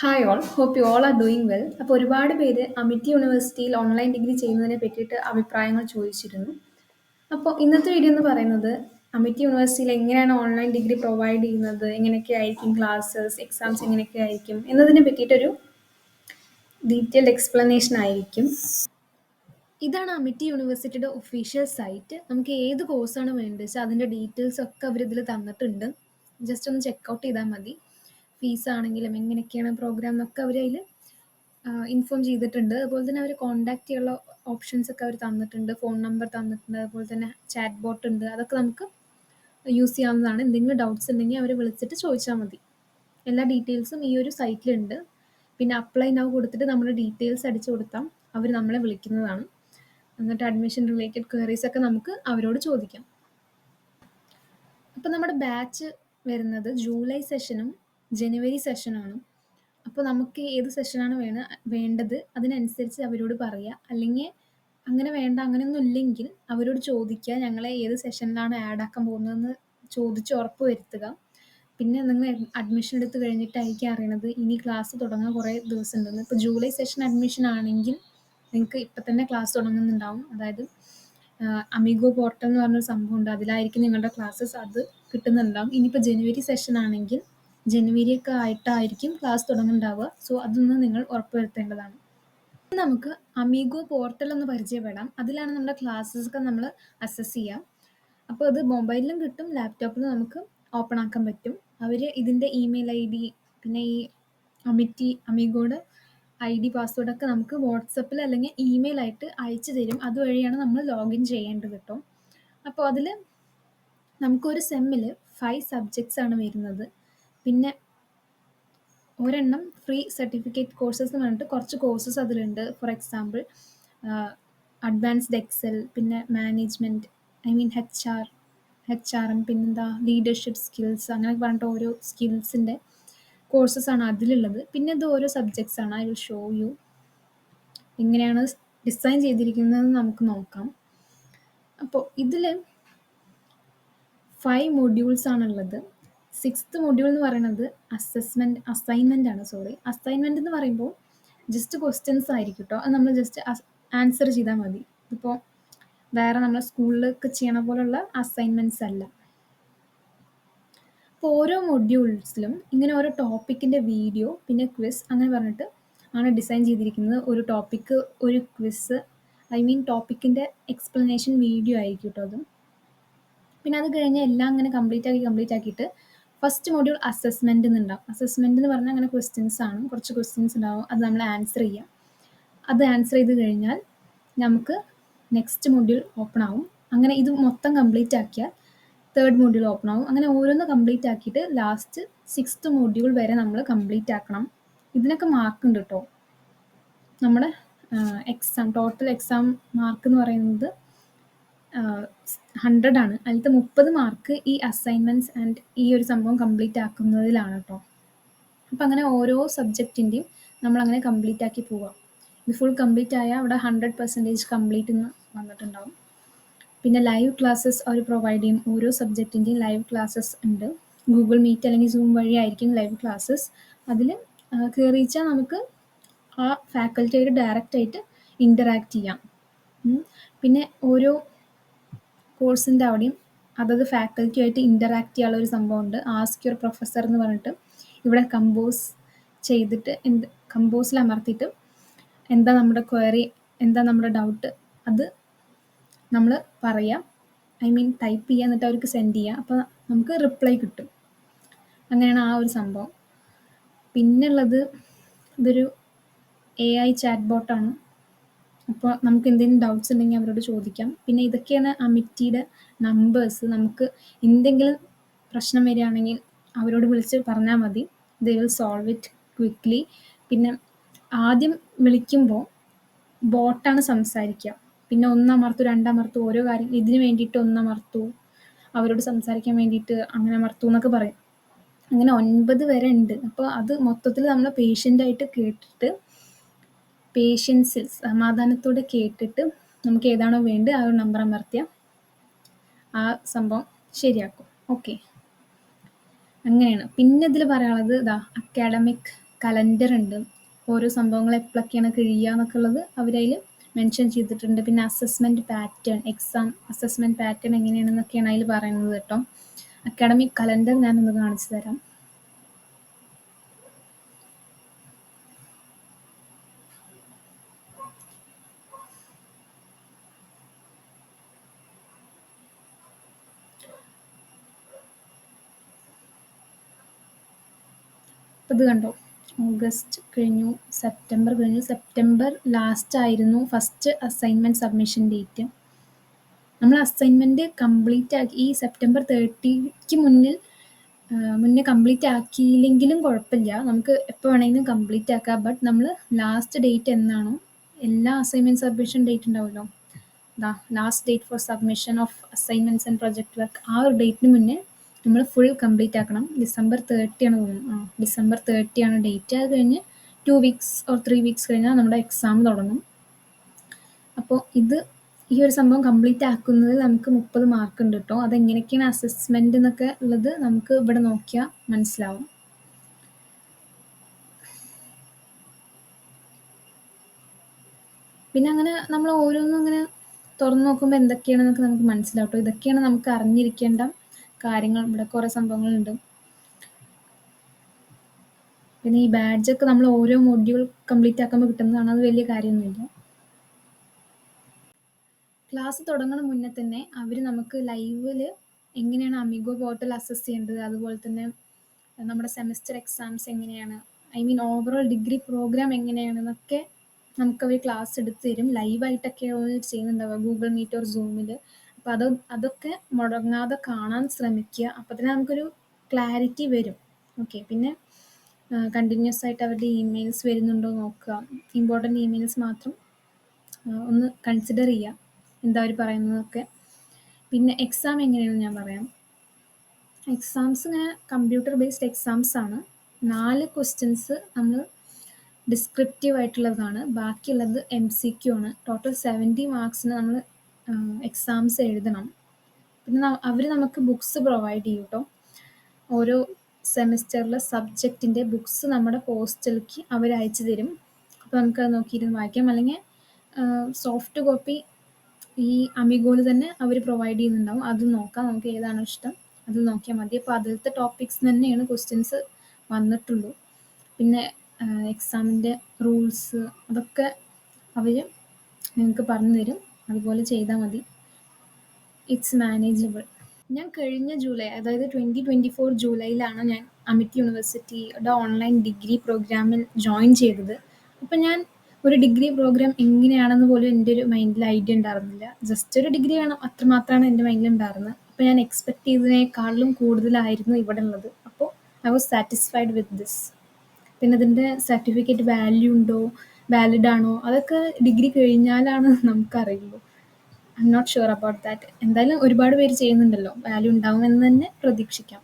Hi all, hope you all are doing well. അപ്പോൾ ഒരുപാട് പേര് അമിറ്റി യൂണിവേഴ്സിറ്റിയിൽ ഓൺലൈൻ ഡിഗ്രി ചെയ്യുന്നതിനെ പറ്റിയിട്ട് അഭിപ്രായങ്ങൾ ചോദിച്ചിരുന്നു. അപ്പോൾ ഇന്നത്തെ വീഡിയോ എന്ന് പറയുന്നത് അമിറ്റി യൂണിവേഴ്സിറ്റിയിൽ എങ്ങനെയാണ് ഓൺലൈൻ ഡിഗ്രി പ്രൊവൈഡ് ചെയ്യുന്നത്, എങ്ങനെയൊക്കെ ആയിരിക്കും ക്ലാസ്സസ്, എക്സാംസ് എങ്ങനെയൊക്കെ ആയിരിക്കും എന്നതിനെ പറ്റിയിട്ടൊരു ഡീറ്റെയിൽഡ് എക്സ്പ്ലനേഷൻ ആയിരിക്കും. ഇതാണ് അമിറ്റി യൂണിവേഴ്സിറ്റിയുടെ ഒഫീഷ്യൽ സൈറ്റ്. നമുക്ക് ഏത് കോഴ്സാണ് വേണ്ടത് വെച്ചാൽ അതിൻ്റെ ഡീറ്റെയിൽസ് ഒക്കെ അവരിതിൽ തന്നിട്ടുണ്ട്. ജസ്റ്റ് ഒന്ന് ചെക്കൗട്ട് ചെയ്താൽ മതി. ഫീസ് ആണെങ്കിലും എങ്ങനെയൊക്കെയാണ് പ്രോഗ്രാം എന്നൊക്കെ അവർ അതിൽ ഇൻഫോം ചെയ്തിട്ടുണ്ട്. അതുപോലെ തന്നെ അവർ കോൺടാക്ട് ചെയ്യാനുള്ള ഓപ്ഷൻസ് ഒക്കെ അവർ തന്നിട്ടുണ്ട്. ഫോൺ നമ്പർ തന്നിട്ടുണ്ട്. അതുപോലെ തന്നെ ചാറ്റ് ബോട്ട് ഉണ്ട്. അതൊക്കെ നമുക്ക് യൂസ് ചെയ്യാവുന്നതാണ്. എന്തെങ്കിലും ഡൗട്ട്സ് ഉണ്ടെങ്കിൽ അവരെ വിളിച്ചിട്ട് ചോദിച്ചാൽ മതി. എല്ലാ ഡീറ്റെയിൽസും ഈ ഒരു സൈറ്റിലുണ്ട്. പിന്നെ അപ്ലൈ നൗ കൊടുത്തിട്ട് നമ്മുടെ ഡീറ്റെയിൽസ് അടിച്ചു കൊടുത്താൽ അവർ നമ്മളെ വിളിക്കുന്നതാണ്. എന്നിട്ട് അഡ്മിഷൻ റിലേറ്റഡ് ക്വയറീസ് ഒക്കെ നമുക്ക് അവരോട് ചോദിക്കാം. അപ്പോൾ നമ്മുടെ ബാച്ച് വരുന്നത് ജൂലൈ സെഷനും ജനുവരി സെഷനാണ്. അപ്പോൾ നമുക്ക് ഏത് സെഷനാണ് വേണ്ടത് അതിനനുസരിച്ച് അവരോട് പറയുക. അല്ലെങ്കിൽ അങ്ങനെ വേണ്ട, അങ്ങനെയൊന്നും ഇല്ലെങ്കിൽ അവരോട് ചോദിക്കുക, ഞങ്ങളെ ഏത് സെഷനിലാണ് ആഡ് ആക്കാൻ പോകുന്നതെന്ന് ചോദിച്ച് ഉറപ്പ് വരുത്തുക. പിന്നെ നിങ്ങൾ അഡ്മിഷൻ എടുത്ത് കഴിഞ്ഞിട്ടായിരിക്കും അറിയണത് ഇനി ക്ലാസ് തുടങ്ങാൻ കുറേ ദിവസം ഉണ്ടെന്ന്. ഇപ്പോൾ ജൂലൈ സെഷൻ അഡ്മിഷൻ ആണെങ്കിൽ നിങ്ങൾക്ക് ഇപ്പം തന്നെ ക്ലാസ് തുടങ്ങുന്നുണ്ടാവും. അതായത് അമിഗോ പോർട്ടൽ എന്ന് പറഞ്ഞൊരു സംഭവമുണ്ട്, അതിലായിരിക്കും നിങ്ങളുടെ ക്ലാസ്സസ് അത് കിട്ടുന്നുണ്ടാവും. ഇനിയിപ്പോൾ ജനുവരി സെഷൻ ആണെങ്കിൽ ജനുവരിയൊക്കെ ആയിട്ടായിരിക്കും ക്ലാസ് തുടങ്ങുന്നുണ്ടാവുക. സോ അതൊന്ന് നിങ്ങൾ ഉറപ്പുവരുത്തേണ്ടതാണ്. നമുക്ക് അമിഗോ പോർട്ടൽ ഒന്ന് പരിചയപ്പെടാം. അതിലാണ് നമ്മുടെ ക്ലാസ്സസ് ഒക്കെ നമ്മൾ അസസ് ചെയ്യാം. അപ്പോൾ അത് മൊബൈലിലും കിട്ടും, ലാപ്ടോപ്പിലും നമുക്ക് ഓപ്പൺ ആക്കാൻ പറ്റും. അവർ ഇതിൻ്റെ ഇമെയിൽ ID, പിന്നെ ഈ അമിഗോയുടെ ID പാസ്വേഡൊക്കെ നമുക്ക് വാട്സപ്പിൽ അല്ലെങ്കിൽ ഇമെയിലായിട്ട് അയച്ചു തരും. അതുവഴിയാണ് നമ്മൾ ലോഗിൻ ചെയ്യേണ്ടത് കേട്ടോ. അപ്പോൾ അതിൽ നമുക്കൊരു സെമ്മിൽ 5 സബ്ജക്ട്സ് ആണ് വരുന്നത്. പിന്നെ ഒരെണ്ണം ഫ്രീ സർട്ടിഫിക്കറ്റ് കോഴ്സസ് എന്ന് പറഞ്ഞിട്ട് കുറച്ച് കോഴ്സസ് അതിലുണ്ട്. ഫോർ എക്സാമ്പിൾ അഡ്വാൻസ്ഡ് എക്സൽ, പിന്നെ മാനേജ്മെൻറ്റ്, HR, പിന്നെന്താ ലീഡർഷിപ്പ് സ്കിൽസ്, അങ്ങനെ പറഞ്ഞിട്ട് ഓരോ സ്കിൽസിൻ്റെ കോഴ്സസ് ആണ് അതിലുള്ളത്. പിന്നെ ഇത് ഓരോ സബ്ജക്ട്സ് ആണ്. ഐ വിൽ ഷോ യു എങ്ങനെയാണ് ഡിസൈൻ ചെയ്തിരിക്കുന്നതെന്ന് നമുക്ക് നോക്കാം. അപ്പോൾ ഇതിൽ 5 മൊഡ്യൂൾസ് ആണുള്ളത്. 6th മൊഡ്യൂൾ എന്ന് പറയുന്നത് അസൈൻമെൻ്റ് ആണ്. അസൈൻമെൻ്റ് എന്ന് പറയുമ്പോൾ ജസ്റ്റ് ക്വസ്റ്റ്യൻസ് ആയിരിക്കും കേട്ടോ. അത് നമ്മൾ ജസ്റ്റ് ആൻസർ ചെയ്താൽ മതി. ഇപ്പോൾ വേറെ നമ്മൾ സ്കൂളിലൊക്കെ ചെയ്യണ പോലുള്ള അസൈൻമെൻറ്റ്സ് അല്ല. അപ്പോൾ ഓരോ മൊഡ്യൂൾസിലും ഇങ്ങനെ ഓരോ ടോപ്പിക്കിൻ്റെ വീഡിയോ, പിന്നെ ക്വിസ്, അങ്ങനെ പറഞ്ഞിട്ട് ആണ് ഡിസൈൻ ചെയ്തിരിക്കുന്നത്. ഒരു ടോപ്പിക്ക്, ഒരു ക്വിസ്, ടോപ്പിക്കിൻ്റെ എക്സ്പ്ലനേഷൻ വീഡിയോ ആയിരിക്കും കേട്ടോ അത്. പിന്നെ അത് കഴിഞ്ഞ് എല്ലാം അങ്ങനെ കംപ്ലീറ്റ് ആക്കിയിട്ട് ഫസ്റ്റ് മൊഡ്യൂൾ അസസ്മെൻ്റ് എന്നുണ്ടാവും. അസസ്മെൻ്റ് എന്ന് പറഞ്ഞാൽ അങ്ങനെ ക്വസ്റ്റ്യൻസ് ആണ്, കുറച്ച് ക്വസ്റ്റ്യൻസ് ഉണ്ടാവും. അത് നമ്മൾ ആൻസർ ചെയ്യാം. അത് ആൻസർ ചെയ്ത് കഴിഞ്ഞാൽ നമുക്ക് നെക്സ്റ്റ് മൊഡ്യൂൾ ഓപ്പൺ ആവും. അങ്ങനെ ഇത് മൊത്തം കംപ്ലീറ്റ് ആക്കിയാൽ 3rd മൊഡ്യൂൾ ഓപ്പൺ ആവും. അങ്ങനെ ഓരോന്ന് കംപ്ലീറ്റ് ആക്കിയിട്ട് ലാസ്റ്റ് 6th മൊഡ്യൂൾ വരെ നമ്മൾ കംപ്ലീറ്റ് ആക്കണം. ഇതിനൊക്കെ മാർക്ക് ഉണ്ട് കേട്ടോ. നമ്മുടെ ടോട്ടൽ എക്സാം മാർക്ക് എന്ന് പറയുന്നത് 100 ആണ്. അതിലത്തെ 30 മാർക്ക് ഈ അസൈൻമെൻറ്റ്സ് ആൻഡ് ഈ ഒരു സംഭവം കംപ്ലീറ്റ് ആക്കുന്നതിലാണ് കേട്ടോ. അപ്പം അങ്ങനെ ഓരോ സബ്ജക്റ്റിൻ്റെയും നമ്മളങ്ങനെ കംപ്ലീറ്റ് ആക്കി പോവാം. ഇത് ഫുൾ കംപ്ലീറ്റ് ആയാൽ അവിടെ 100% കംപ്ലീറ്റ് എന്ന് വന്നിട്ടുണ്ടാവും. പിന്നെ ലൈവ് ക്ലാസ്സസ് അവർ പ്രൊവൈഡ് ചെയ്യും. ഓരോ സബ്ജക്റ്റിൻ്റെയും ലൈവ് ക്ലാസ്സസ് ഉണ്ട്. ഗൂഗിൾ മീറ്റ് അല്ലെങ്കിൽ സൂം വഴി ആയിരിക്കും ലൈവ് ക്ലാസ്സസ്. അതിൽ കയറിച്ചാൽ നമുക്ക് ആ ഫാക്കൽറ്റിയായിട്ട് ഡയറക്റ്റായിട്ട് ഇൻ്ററാക്ട് ചെയ്യാം. പിന്നെ ഓരോ കോഴ്സിൻ്റെ അവിടെയും അതത് ഫാക്കൽറ്റിയായിട്ട് ഇൻ്ററാക്ട് ചെയ്യാനുള്ള ഒരു സംഭവമുണ്ട്, ആസ്ക് യുവർ പ്രൊഫസർ എന്ന് പറഞ്ഞിട്ട്. ഇവിടെ കമ്പോസ് ചെയ്തിട്ട് കമ്പോസിൽ അമർത്തിയിട്ട് എന്താ നമ്മുടെ ക്വയറി, എന്താ നമ്മുടെ ഡൗട്ട്, അത് നമ്മൾ പറയാം. ടൈപ്പ് ചെയ്യുക, എന്നിട്ട് അവർക്ക് സെൻഡ് ചെയ്യുക. അപ്പോൾ നമുക്ക് റിപ്ലൈ കിട്ടും. അങ്ങനെയാണ് ആ ഒരു സംഭവം. പിന്നുള്ളത് ഇതൊരു AI ചാറ്റ് ബോട്ടാണ്. അപ്പോൾ നമുക്ക് എന്തെങ്കിലും ഡൗട്ട്സ് ഉണ്ടെങ്കിൽ അവരോട് ചോദിക്കാം. പിന്നെ ഇതൊക്കെയാണ് അമിറ്റിയുടെ നമ്പേഴ്സ്. നമുക്ക് എന്തെങ്കിലും പ്രശ്നം വരികയാണെങ്കിൽ അവരോട് വിളിച്ച് പറഞ്ഞാൽ മതി. They will solve it quickly. പിന്നെ ആദ്യം വിളിക്കുമ്പോൾ ബോട്ടാണ് സംസാരിക്കുക. പിന്നെ ഒന്നമർത്തു, രണ്ടമർത്തു, ഓരോ കാര്യം ഇതിന് വേണ്ടിയിട്ട് ഒന്നമർത്തു, അവരോട് സംസാരിക്കാൻ വേണ്ടിയിട്ട് അങ്ങനെ അമർത്തു എന്നൊക്കെ പറയും. അങ്ങനെ 9 വരെ ഉണ്ട്. അപ്പോൾ അത് മൊത്തത്തിൽ നമ്മൾ പേഷ്യൻ്റായിട്ട് കേട്ടിട്ട്, പേഷ്യൻസിൽ സമാധാനത്തോടെ കേട്ടിട്ട് നമുക്ക് ഏതാണോ വേണ്ടത് ആ ഒരു നമ്പർ അമർത്തിയാൽ ആ സംഭവം ശരിയാക്കും. ഓക്കെ, അങ്ങനെയാണ്. പിന്നെ ഇതിൽ പറയാനുള്ളത് അക്കാഡമിക് കലണ്ടർ ഉണ്ട്. ഓരോ സംഭവങ്ങൾ എപ്പോഴൊക്കെയാണ് കഴിയുക എന്നൊക്കെ ഉള്ളത് അവരതിൽ മെൻഷൻ ചെയ്തിട്ടുണ്ട്. പിന്നെ assessment pattern, exam assessment pattern എങ്ങനെയാണെന്നൊക്കെയാണ് അതിൽ പറയുന്നത് കേട്ടോ. അക്കാഡമിക് കലണ്ടർ ഞാനൊന്ന് കാണിച്ചു തരാം. അപ്പോൾ ഇത് കണ്ടോ, ഓഗസ്റ്റ് കഴിഞ്ഞു, സെപ്റ്റംബർ കഴിഞ്ഞു. സെപ്റ്റംബർ ലാസ്റ്റ് ആയിരുന്നു ഫസ്റ്റ് അസൈൻമെൻറ്റ് സബ്മിഷൻ ഡേറ്റ്. നമ്മൾ അസൈൻമെൻറ്റ് കംപ്ലീറ്റ് ആക്കി ഈ സെപ്റ്റംബർ 30ക്ക് മുന്നേ കംപ്ലീറ്റ് ആക്കിയില്ലെങ്കിലും കുഴപ്പമില്ല, നമുക്ക് എപ്പോൾ വേണമെങ്കിലും കംപ്ലീറ്റ് ആക്കാം. ബട്ട് നമ്മൾ ലാസ്റ്റ് ഡേറ്റ് എന്നാണോ, എല്ലാ അസൈൻമെൻറ്റ് സബ്മിഷൻ ഡേറ്റ് ഉണ്ടാവുമല്ലോ, last date for submission of assignments and project work, ആ ഒരു ഡേറ്റിന് മുന്നേ നമ്മൾ ഫുൾ കംപ്ലീറ്റ് ആക്കണം. ഡിസംബർ 30 ആണ് തോന്നുന്നു. ഡിസംബർ 30 ആണ് ഡേറ്റ്. അത് കഴിഞ്ഞ് 2 വീക്സ് ഓർ 3 വീക്സ് കഴിഞ്ഞാൽ നമ്മുടെ എക്സാം തുടങ്ങും. അപ്പോൾ ഈ ഒരു സംഭവം കംപ്ലീറ്റ് ആക്കുന്നതിൽ നമുക്ക് 30 മാർക്ക് ഉണ്ട് കേട്ടോ. അതെങ്ങനെയൊക്കെയാണ് അസസ്മെൻറ്റ് എന്നൊക്കെ ഉള്ളത് നമുക്ക് ഇവിടെ നോക്കിയാൽ മനസ്സിലാവും. പിന്നെ അങ്ങനെ നമ്മൾ ഓരോന്നും ഇങ്ങനെ തുറന്നു നോക്കുമ്പോൾ എന്തൊക്കെയാണെന്നൊക്കെ നമുക്ക് മനസ്സിലാവും. ഇതൊക്കെയാണ് നമുക്ക് അറിഞ്ഞിരിക്കേണ്ട കാര്യങ്ങൾ. ഇവിടെ കുറേ സംഭവങ്ങളുണ്ട്. പിന്നെ ഈ ബാഡ്ജൊക്കെ നമ്മൾ ഓരോ മൊഡ്യൂൾ കംപ്ലീറ്റ് ആക്കുമ്പോൾ കിട്ടുന്നതാണ്. അത് വലിയ കാര്യമൊന്നുമില്ല. ക്ലാസ് തുടങ്ങണ മുന്നേ തന്നെ അവർ നമുക്ക് ലൈവിൽ എങ്ങനെയാണ് അമിഗോ പോർട്ടൽ അസസ് ചെയ്യേണ്ടത്, അതുപോലെ തന്നെ നമ്മുടെ സെമസ്റ്റർ എക്സാംസ് എങ്ങനെയാണ്, ഓവറോൾ ഡിഗ്രി പ്രോഗ്രാം എങ്ങനെയാണെന്നൊക്കെ നമുക്കവർ ക്ലാസ് എടുത്ത് തരും. ലൈവായിട്ടൊക്കെ അവർ ചെയ്യുന്നുണ്ടാവുക, ഗൂഗിൾ മീറ്റ് ഓർ സൂമിൽ. അപ്പോൾ അതൊക്കെ മുടങ്ങാതെ കാണാൻ ശ്രമിക്കുക. അപ്പോൾ തന്നെ നമുക്കൊരു ക്ലാരിറ്റി വരും. ഓക്കെ. പിന്നെ കണ്ടിന്യൂസ് ആയിട്ട് അവരുടെ ഇമെയിൽസ് വരുന്നുണ്ടോ നോക്കുക. ഇമ്പോർട്ടൻറ്റ് ഇമെയിൽസ് മാത്രം ഒന്ന് കൺസിഡർ ചെയ്യുക, എന്താ അവർ പറയുന്നതൊക്കെ. പിന്നെ എക്സാം എങ്ങനെയാണെന്ന് ഞാൻ പറയാം. എക്സാംസ് ഇങ്ങനെ കമ്പ്യൂട്ടർ ബേസ്ഡ് എക്സാംസ് ആണ്. 4 ക്വസ്റ്റ്യൻസ് നമ്മൾ ഡിസ്ക്രിപ്റ്റീവ് ആയിട്ടുള്ളതാണ്, ബാക്കിയുള്ളത് MCQ ആണ്. ടോട്ടൽ 70 മാർക്സിന് നമ്മൾ എക്സാംസ് എഴുതണം. പിന്നെ അവർ നമുക്ക് ബുക്സ് പ്രൊവൈഡ് ചെയ്യും കേട്ടോ. ഓരോ സെമിസ്റ്ററിലെ സബ്ജക്റ്റിൻ്റെ ബുക്സ് നമ്മുടെ പോസ്റ്റലിലേക്ക് അവർ അയച്ചു തരും. അപ്പോൾ നമുക്കത് നോക്കിയിരുന്ന് വായിക്കാം. അല്ലെങ്കിൽ സോഫ്റ്റ് കോപ്പി ഈ അമിഗോയിൽ തന്നെ അവർ പ്രൊവൈഡ് ചെയ്യുന്നുണ്ടാവും. അത് നോക്കാം, നമുക്ക് ഏതാണോ ഇഷ്ടം അത് നോക്കിയാൽ മതി. അപ്പോൾ അതിലത്തെ ടോപ്പിക്സ് തന്നെയാണ് ക്വസ്റ്റ്യൻസ് വന്നിട്ടുള്ളൂ. പിന്നെ എക്സാമിൻ്റെ റൂൾസ് അതൊക്കെ അവർ നിങ്ങൾക്ക് പറഞ്ഞു തരും. അതുപോലെ ചെയ്താൽ മതി. It's manageable. ഞാൻ കഴിഞ്ഞ ജൂലൈ, അതായത് 2024 ജൂലൈയിലാണ് ഞാൻ അമിറ്റ് യൂണിവേഴ്സിറ്റിയുടെ ഓൺലൈൻ ഡിഗ്രി പ്രോഗ്രാമിൽ ജോയിൻ ചെയ്തത്. അപ്പം ഞാൻ ഒരു ഡിഗ്രി പ്രോഗ്രാം എങ്ങനെയാണെന്ന് പോലും എൻ്റെ ഒരു മൈൻഡിൽ ഐഡിയ ഉണ്ടായിരുന്നില്ല. ജസ്റ്റ് ഒരു ഡിഗ്രി വേണം, അത്രമാത്രമാണ് എൻ്റെ മൈൻഡിൽ ഉണ്ടായിരുന്നത്. അപ്പോൾ ഞാൻ എക്സ്പെക്ട് ചെയ്തതിനേക്കാളും കൂടുതലായിരുന്നു ഇവിടെ ഉള്ളത്. അപ്പോൾ I was satisfied with this. പിന്നെ അതിൻ്റെ സർട്ടിഫിക്കറ്റ് വാലിഡ് ആണോ അതൊക്കെ ഡിഗ്രി കഴിഞ്ഞാലാണ് നമുക്കറിയുള്ളൂ. I'm not sure about that. എന്തായാലും ഒരുപാട് പേര് ചെയ്യുന്നുണ്ടല്ലോ, വാല്യൂ ഉണ്ടാവുമെന്ന് തന്നെ പ്രതീക്ഷിക്കാം.